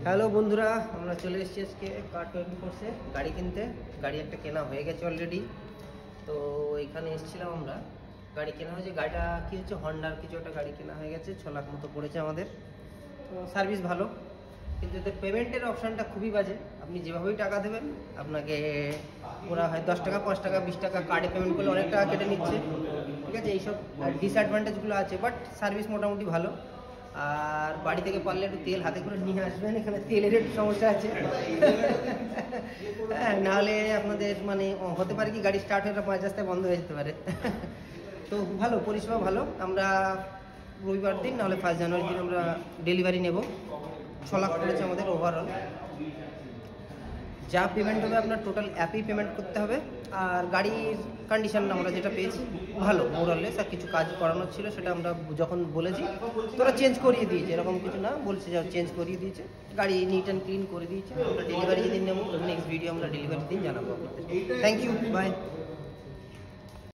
Hello বন্ধুরা, আমরা চলে এসেছি আজকে কার 24 গাড়ি কিনতে। গাড়ি একটা কেনা হয়ে গেছে অলরেডি। তো এখানে এসেছিলাম আমরা, গাড়ি কেনা হয়েছে। গাড়িটা কি হচ্ছে, হন্ডার কিছু একটা গাড়ি কেনা হয়ে গেছে, 6 লাখ মতো পড়েছে আমাদের। তো সার্ভিস ভালো, কিন্তু এদের পেমেন্টের অপশানটা খুবই বাজে। আপনি যেভাবেই টাকা দেবেন আপনাকে ওরা হয় 10 টাকা, 5 টাকা, 20 টাকা কার্ডে পেমেন্ট করলে অনেক টাকা কেটে নিচ্ছে। ঠিক আছে, এইসব ডিসঅ্যাডভান্টেজগুলো আছে, বাট সার্ভিস মোটামুটি ভালো। আর বাড়ি থেকে পারলে একটু তেল হাতে করে নিয়ে আসবেন, এখানে তেলের একটু সমস্যা আছে। হ্যাঁ, নাহলে আপনাদের মানে হতে পারে কি গাড়ি স্টার্ট হয়ে 5 রাস্তায় বন্ধ হয়ে যেতে পারে। তো ভালো পরিষেবা, ভালো। আমরা রবিবার দিন নাহলে 1 জানুয়ারি দিন আমরা ডেলিভারি নেব। 6 লাখ পড়েছে আমাদের ওভারঅল। যা পেমেন্ট হবে আপনার টোটাল অ্যাপেই পেমেন্ট করতে হবে। আর গাড়ির কন্ডিশন আমরা যেটা পেয়েছি ভালো, মোরাললেস। আর কিছু কাজ করানোর ছিল, সেটা আমরা যখন বলেছি তোরা চেঞ্জ করিয়ে দিয়েছে, এরকম কিছু না, বলছে যে চেঞ্জ করিয়ে দিয়েছে। গাড়ি নিট অ্যান্ড ক্লিন করে দিয়েছে। আমরা ডেলিভারি দিন নেবো, নেক্সট ভিডিও আমরা ডেলিভারি দিন জানাবো আপনাদের। Thank you, by.